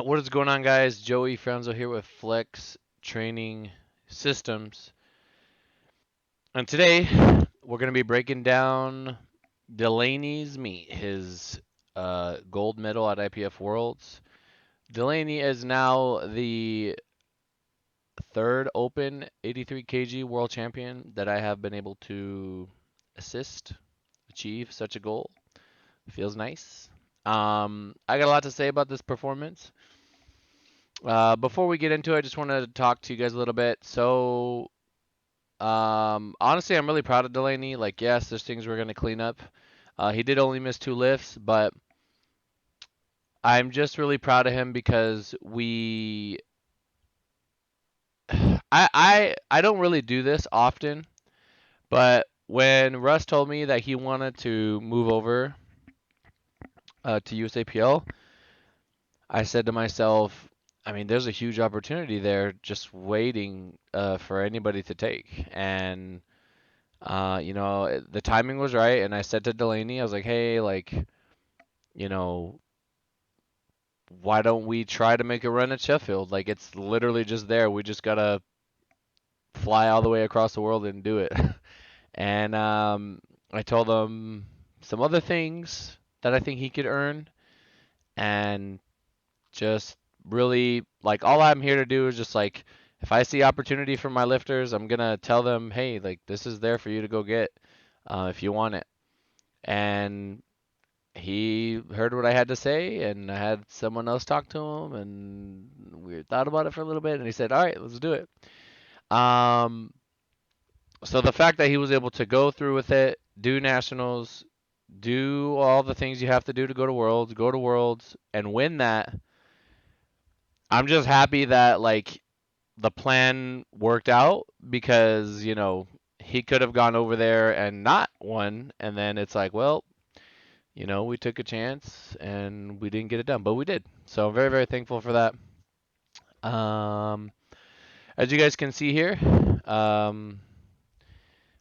What is going on, guys? Joey Franzo here with FLEXX Training Systems. And today, we're going to be breaking down Delaney's meet, his gold medal at IPF Worlds. Delaney is now the third open 83 kg world champion that I have been able to achieve such a goal. Feels nice. I got a lot to say about this performance. Before we get into it, I just wanted to talk to you guys a little bit. So, honestly, I'm really proud of Delaney. Like, yes, there's things we're gonna clean up. He did only miss 2 lifts, but I'm just really proud of him because I don't really do this often, but when Russ told me that he wanted to move over to USAPL, I said to myself, I mean, there's a huge opportunity there just waiting for anybody to take. And, the timing was right. And I said to Delaney, I was like, hey, like, you know, why don't we try to make a run at Sheffield? Like, it's literally just there. We just got to fly all the way across the world and do it. And I told him some other things that I think he could earn. And just really like all I'm here to do is just like if I see opportunity for my lifters, I'm gonna tell them, hey, like this is there for you to go get if you want it. And he heard what I had to say, and I had someone else talk to him, and we thought about it for a little bit, and he said, all right, let's do it. Um, so the fact that he was able to go through with it, do nationals, do all the things you have to do to go to worlds, and win that. I'm just happy that like the plan worked out because, he could have gone over there and not won. And then it's like, well, we took a chance and we didn't get it done, but we did. So I'm very, very thankful for that. Um, as you guys can see here, um,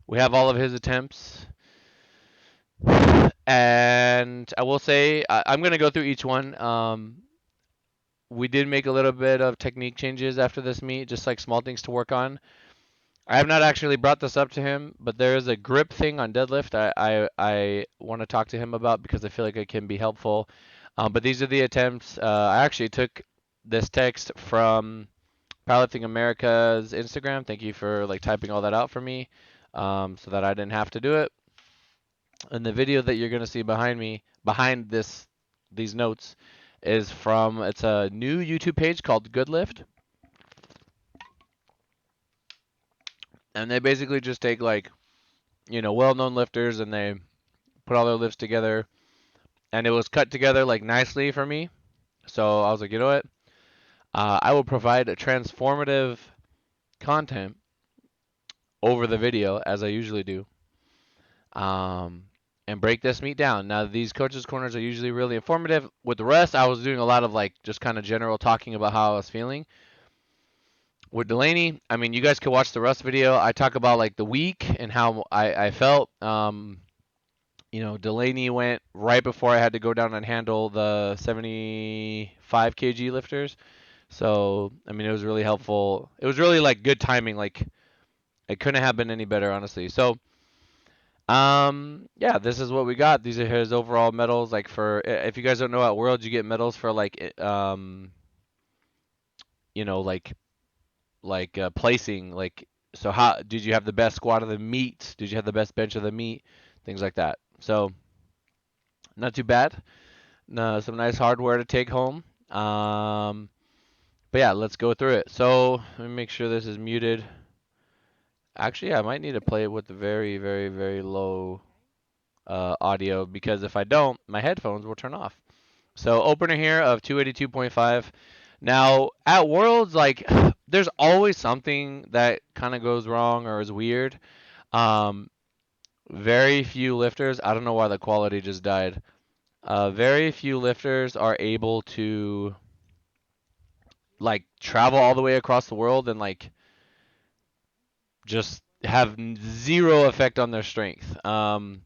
we have all of his attempts. And I will say, I'm going to go through each one. We did make a little bit of technique changes after this meet, just like small things to work on. I have not actually brought this up to him, but there is a grip thing on deadlift I want to talk to him about because I feel like it can be helpful. But these are the attempts. I actually took this text from Powerlifting America's Instagram. Thank you for like typing all that out for me, so that I didn't have to do it. And the video that you're gonna see behind me, behind these notes, is from it's a new YouTube page called Goodlift. And they basically just take like, well-known lifters and they put all their lifts together. And it was cut together like nicely for me. So I was like, you know what? I will provide a transformative content over the video as I usually do. And break this meet down. Now these coaches corners are usually really informative. With the rest, I was doing a lot of like just kind of general talking about how I was feeling. With Delaney, I mean, you guys can watch the Russ video. I talk about like the week and how I felt. Delaney went right before I had to go down and handle the 75 kg lifters. So, I mean, it was really helpful. It was really like good timing. Like, it couldn't have been any better, honestly. So, yeah, this is what we got. These are his overall medals. Like for, if you guys don't know at Worlds, you get medals for like, placing. Like, so how did you have the best squat of the meet? Did you have the best bench of the meet? Things like that. So, not too bad. No, some nice hardware to take home. But yeah, let's go through it. So let me make sure this is muted. Actually, I might need to play it with the very, very, very low audio because if I don't, my headphones will turn off. So opener here of 282.5. Now at Worlds, like there's always something that kind of goes wrong or is weird. Very few lifters. I don't know why the quality just died. Very few lifters are able to like travel all the way across the world and like just have zero effect on their strength. All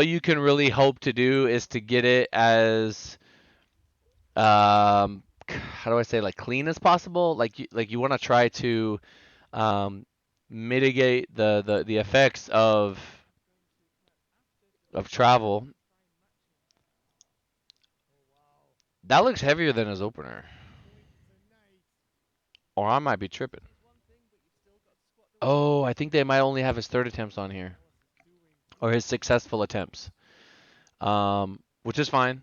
you can really hope to do is to get it as how do I say, like, clean as possible. Like you want to try to um, mitigate the effects of travel. That looks heavier than his opener, or I might be tripping. Oh, I think they might only have his third attempts on here, or his successful attempts, which is fine.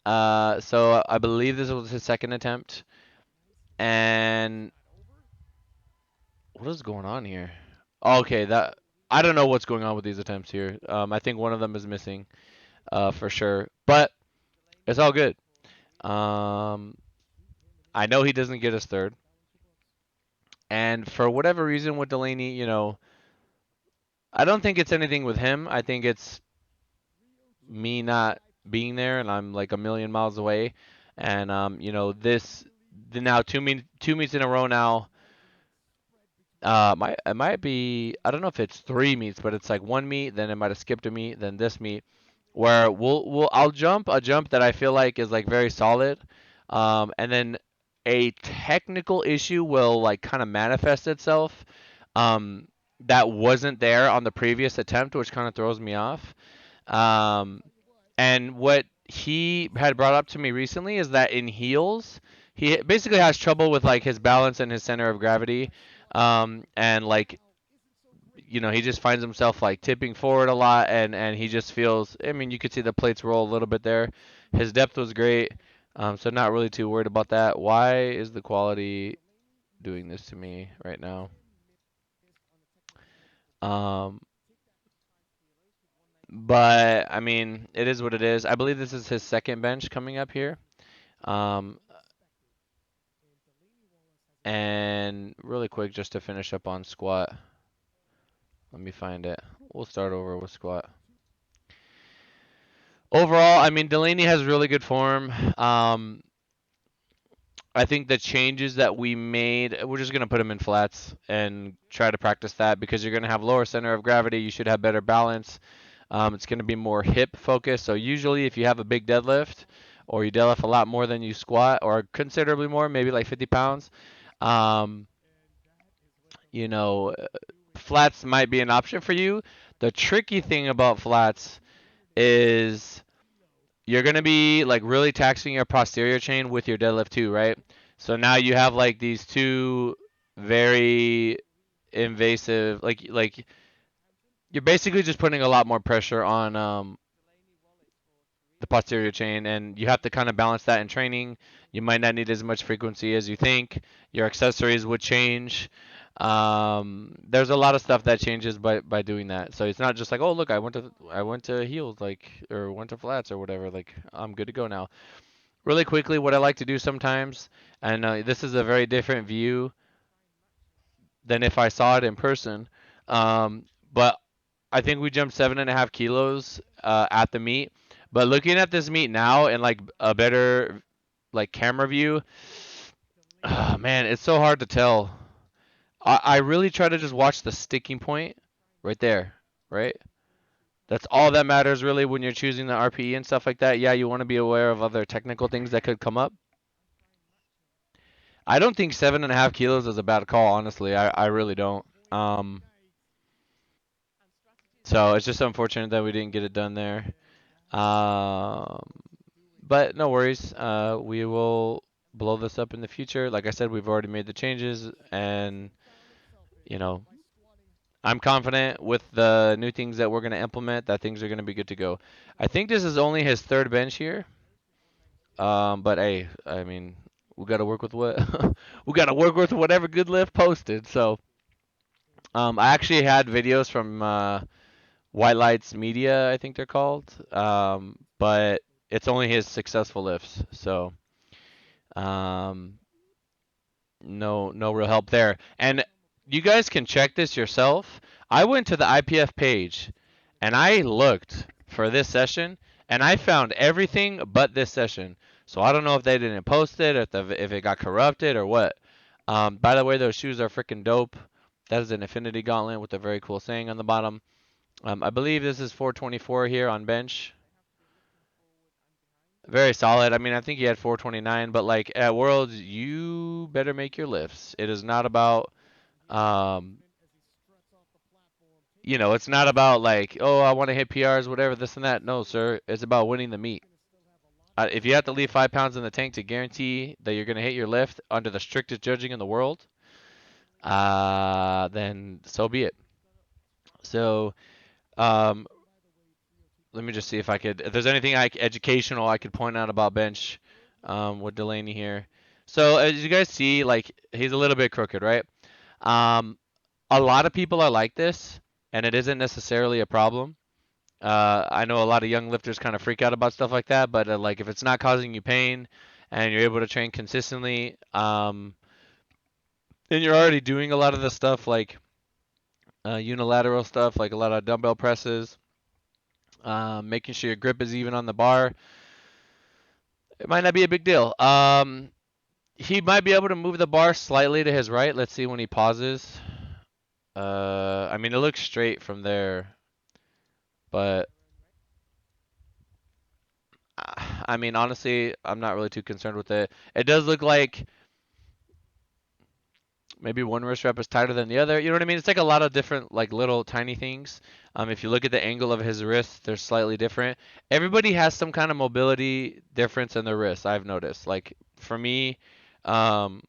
So I believe this was his second attempt, and what is going on here? Okay, that I don't know what's going on with these attempts here. I think one of them is missing, for sure, but it's all good. Um, I know he doesn't get his third, and for whatever reason with Delaney, I don't think it's anything with him. I think it's me not being there, and I'm like a million miles away, and this the now two meets in a row now. It might be, I don't know if it's three meets, but it's like one meet, then it might have skipped a meet, then this meet, where I'll jump a jump that I feel like is like very solid, and then a technical issue will like kind of manifest itself, um, that wasn't there on the previous attempt, which kind of throws me off. Um, and what he had brought up to me recently is that in heels, he basically has trouble with like his balance and his center of gravity. And like, he just finds himself like tipping forward a lot, and he just feels, I mean, you could see the plates roll a little bit there. His depth was great. So not really too worried about that. Why is the quality doing this to me right now? Um, but I mean, it is what it is. I believe this is his second bench coming up here. Um, And really quick, just to finish up on squat, let me find it. We'll start over with squat. Overall, I mean, Delaney has really good form. I think the changes that we made, we're just going to put him in flats and try to practice that because you're going to have lower center of gravity. You should have better balance. It's going to be more hip focused. So usually if you have a big deadlift or you deadlift a lot more than you squat or considerably more, maybe like 50 pounds, um, you know, flats might be an option for you. The tricky thing about flats is you're going to be like really taxing your posterior chain with your deadlift too, right? So now you have like these two very invasive, like you're basically just putting a lot more pressure on the posterior chain, and you have to kind of balance that in training. You might not need as much frequency as you think. Your accessories would change. There's a lot of stuff that changes by doing that. So it's not just like, oh look, I went to heels, like, or went to flats or whatever. Like I'm good to go now. Really quickly, what I like to do sometimes, and this is a very different view than if I saw it in person. But I think we jumped 7.5 kilos at the meet. But looking at this meet now and like a better like camera view, man, it's so hard to tell. I really try to just watch the sticking point right there, right? That's all that matters really when you're choosing the RPE and stuff like that. Yeah, you want to be aware of other technical things that could come up. I don't think 7.5 kilos is a bad call, honestly. I really don't. So it's just unfortunate that we didn't get it done there. Um, but no worries. We will blow this up in the future. Like I said, we've already made the changes, and you know, I'm confident with the new things that we're going to implement that things are going to be good to go. I think this is only his third bench here. But hey, I mean, we got to work with what we got to work with whatever good lift posted. So, I actually had videos from White Lights Media, I think they're called. But it's only his successful lifts. So, um, no real help there. And you guys can check this yourself. I went to the IPF page and I looked for this session and I found everything but this session. So I don't know if they didn't post it, if it got corrupted or what. By the way, those shoes are freaking dope. That is an Infinity Gauntlet with a very cool saying on the bottom. I believe this is 424 here on bench. Very solid. I mean, I think he had 429, but like at Worlds, you better make your lifts. It is not about, um, it's not about like, oh, I want to hit PRs, whatever, this and that. No, sir. It's about winning the meet. If you have to leave 5 pounds in the tank to guarantee that you're going to hit your lift under the strictest judging in the world, then so be it. So, um, let me just see if there's anything educational I could point out about bench, with Delaney here. So as you guys see, like he's a little bit crooked, right? Um, a lot of people are like this, and it isn't necessarily a problem. I know a lot of young lifters kind of freak out about stuff like that, but like if it's not causing you pain and you're able to train consistently, and you're already doing a lot of the stuff like unilateral stuff, like a lot of dumbbell presses, making sure your grip is even on the bar, it might not be a big deal. He might be able to move the bar slightly to his right. Let's see when he pauses. I mean, it looks straight from there, but I mean, honestly, I'm not really too concerned with it. It does look like maybe one wrist rep is tighter than the other. You know what I mean? It's like a lot of different, like little tiny things. If you look at the angle of his wrist, they're slightly different. Everybody has some kind of mobility difference in their wrists, I've noticed. Like for me, um,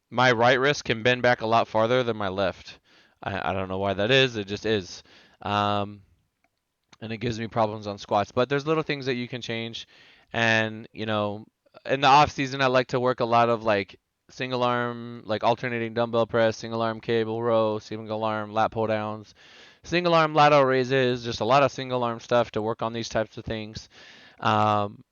my right wrist can bend back a lot farther than my left. I don't know why that is. It just is. Um, and it gives me problems on squats. But there's little things that you can change. And, in the off season, I like to work a lot of like single arm, like alternating dumbbell press, single arm cable row, single arm lat pull downs, single arm lateral raises, just a lot of single arm stuff to work on these types of things. Um,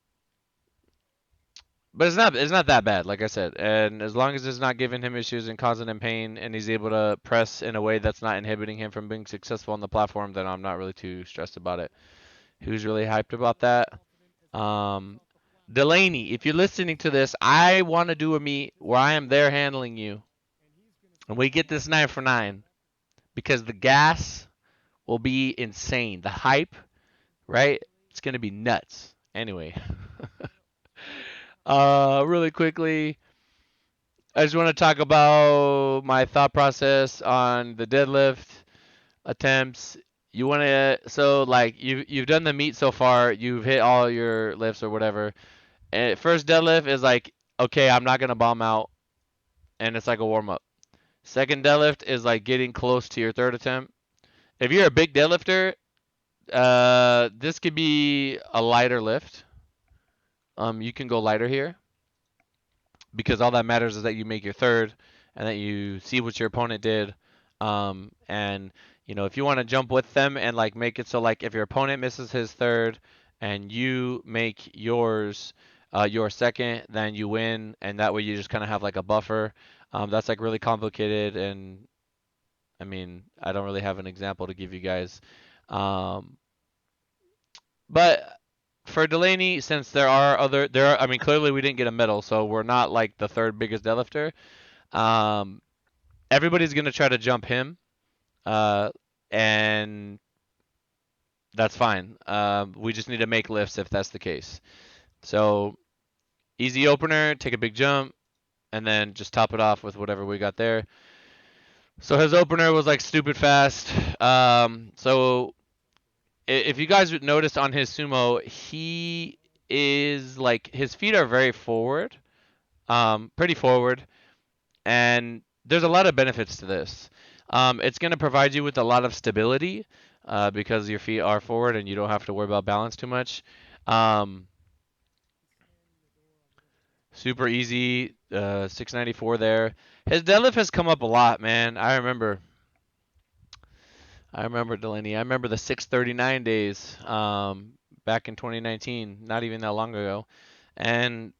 but it's not that bad, like I said. And as long as it's not giving him issues and causing him pain, and he's able to press in a way that's not inhibiting him from being successful on the platform, then I'm not really too stressed about it. Who's really hyped about that? Um, Delaney, if you're listening to this, I want to do a meet where I am there handling you, and we get this 9 for 9 because the gas will be insane. The hype, right? It's gonna be nuts. Anyway, really quickly, I just want to talk about my thought process on the deadlift attempts. You want to so like you've done the meet so far. You've hit all your lifts or whatever. And first deadlift is like, okay, I'm not gonna bomb out, and it's like a warm up. Second deadlift is like getting close to your third attempt. If you're a big deadlifter, this could be a lighter lift. You can go lighter here because all that matters is that you make your third and that you see what your opponent did. And if you want to jump with them and like make it so like if your opponent misses his third and you make yours your second, then you win, and that way you just kind of have like a buffer. That's like really complicated, and I mean I don't really have an example to give you guys. Um, but for Delaney, since I mean, clearly we didn't get a medal, so we're not like the third biggest deadlifter. Um, everybody's gonna try to jump him, uh, and that's fine. We just need to make lifts if that's the case. So easy opener, take a big jump, and then just top it off with whatever we got there. So his opener was like stupid fast. So if you guys would notice on his sumo, he is like his feet are very forward, pretty forward, and there's a lot of benefits to this. It's going to provide you with a lot of stability because your feet are forward and you don't have to worry about balance too much. Um, super easy, 694 there. His deadlift has come up a lot, man. I remember Delaney. I remember the 639 days back in 2019, not even that long ago, and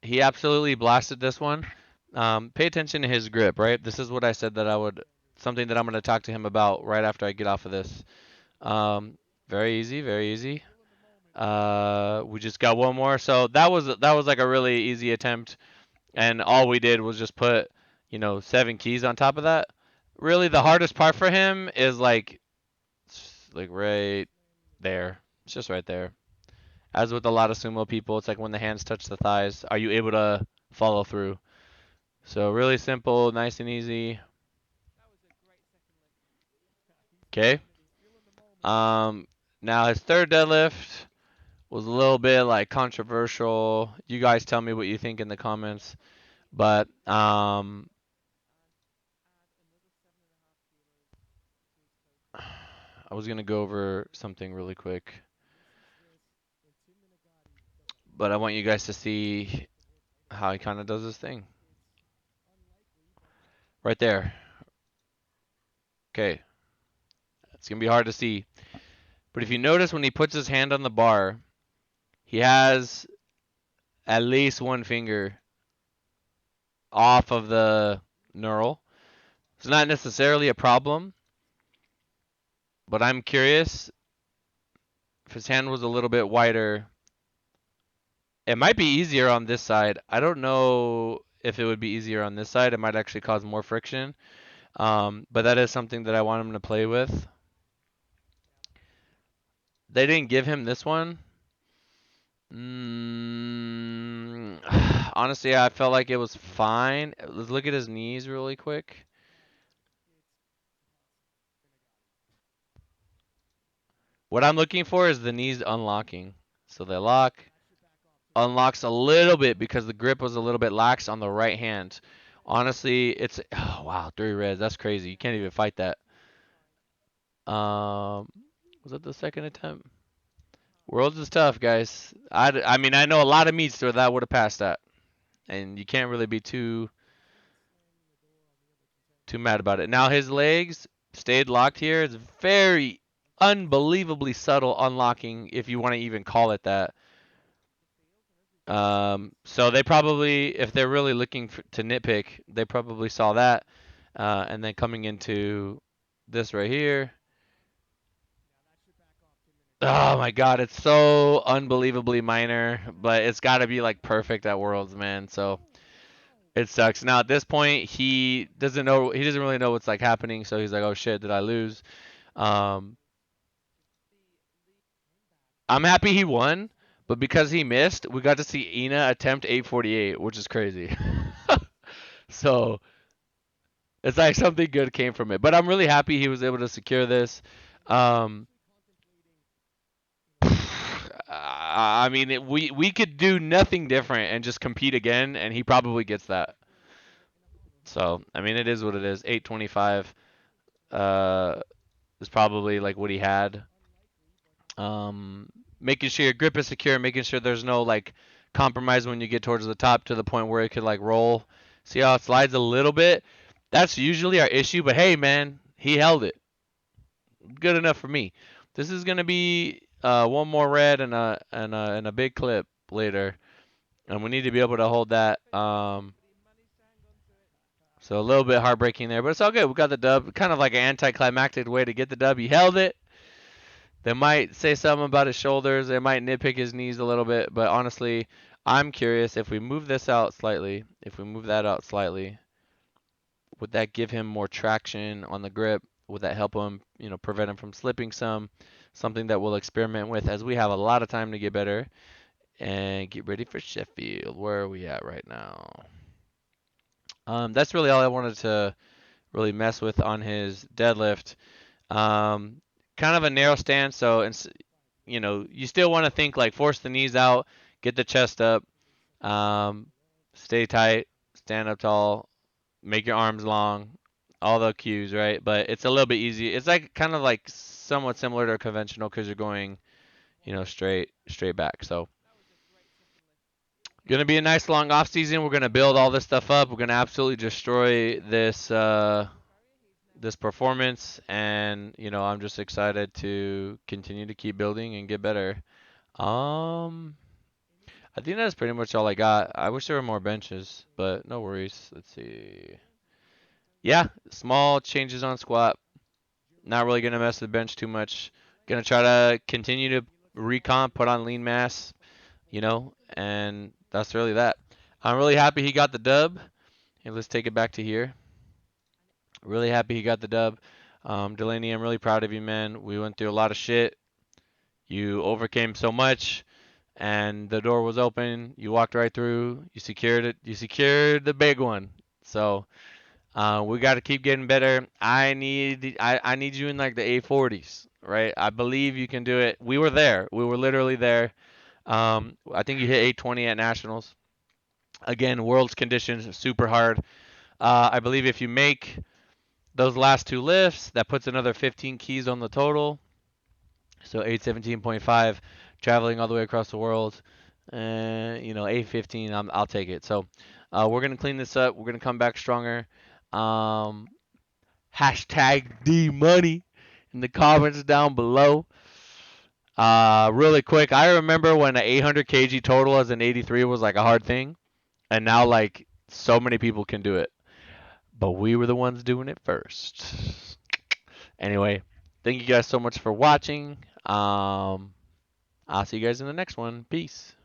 he absolutely blasted this one. Pay attention to his grip, right? This is what I said that I would, something that I'm going to talk to him about right after I get off of this. Um, very easy, very easy. We just got one more, so that was like a really easy attempt, and all we did was just put, 7 keys on top of that. Really, the hardest part for him is like right there. It's just right there. As with a lot of sumo people, it's like when the hands touch the thighs, are you able to follow through? So really simple, nice and easy. Okay. Um, Now his third deadlift was a little bit like controversial. You guys tell me what you think in the comments. But I was gonna go over something really quick, but I want you guys to see how he kind of does his thing. Right there. Okay. It's gonna be hard to see. But if you notice when he puts his hand on the bar, he has at least one finger off of the knurl. It's not necessarily a problem, but I'm curious if his hand was a little bit wider. It might be easier on this side. I don't know if it would be easier on this side. It might actually cause more friction. But that is something that I want him to play with. They didn't give him this one. Honestly, I felt like it was fine. Let's look at his knees really quick. What I'm looking for is the knees unlocking. So they lock, unlocks a little bit because the grip was a little bit lax on the right hand. Honestly, it's oh, wow, 3 reds. That's crazy. You can't even fight that. Um, was that the second attempt? Worlds is tough, guys. I mean, I know a lot of meets where that would have passed that, and you can't really be too mad about it. Now his legs stayed locked here. It's very unbelievably subtle unlocking, if you want to even call it that. So they probably, if they're really looking to nitpick, they probably saw that, and then coming into this right here. Oh my God, it's so unbelievably minor, but it's got to be like perfect at Worlds, man. So it sucks. Now at this point, he doesn't know, he doesn't really know what's like happening. So he's like, oh shit, did I lose? Um, I'm happy he won, but because he missed, we got to see Ina attempt 848, which is crazy. So it's like something good came from it. But I'm really happy he was able to secure this. Um, I mean, we could do nothing different and just compete again, and he probably gets that. So I mean, it is what it is. 825 is probably like what he had. Making sure your grip is secure, making sure there's no like compromise when you get towards the top to the point where it could like roll. See how it slides a little bit? That's usually our issue, but hey man, he held it. Good enough for me. This is gonna be one more red and a big clip later, and we need to be able to hold that. So a little bit heartbreaking there, but it's all good. We got the dub. Kind of like an anticlimactic way to get the dub. He held it. They might say something about his shoulders. They might nitpick his knees a little bit, but honestly, I'm curious if we move this out slightly, if we move that out slightly, would that give him more traction on the grip? Would that help him, prevent him from slipping some? Something that we'll experiment with as we have a lot of time to get better and get ready for Sheffield. Where are we at right now? That's really all I wanted to really mess with on his deadlift. Um, Kind of a narrow stance, so you still want to think like force the knees out, get the chest up, um, stay tight, stand up tall, make your arms long, all the cues, right? But it's a little bit easy. It's like kind of like somewhat similar to a conventional because you're going, straight back. So gonna be a nice long off season. We're gonna build all this stuff up. We're gonna absolutely destroy this performance, and I'm just excited to continue to keep building and get better. Um, I think that's pretty much all I got. I wish there were more benches, but no worries. Let's see. Yeah, small changes on squat. Not really gonna mess the bench too much. Gonna try to continue to recomp, put on lean mass, and that's really that. I'm really happy he got the dub. Hey, let's take it back to here. Really happy he got the dub. Delaney, I'm really proud of you, man. We went through a lot of shit. You overcame so much, and the door was open. You walked right through. You secured it. You secured the big one. So we got to keep getting better. I need you in like the A40s, right? I believe you can do it. We were there. We were literally there. I think you hit 820 at nationals. Again, world's conditions super hard. I believe if you make those last two lifts, that puts another 15 keys on the total. So 817.5, traveling all the way across the world. 815, I'll take it. So we're gonna clean this up. We're gonna come back stronger. Um, hashtag D Money in the comments down below. Really quick, I remember when an 800 kg total as an 83 was like a hard thing, and now like so many people can do it, but we were the ones doing it first. Anyway, thank you guys so much for watching. I'll see you guys in the next one. Peace.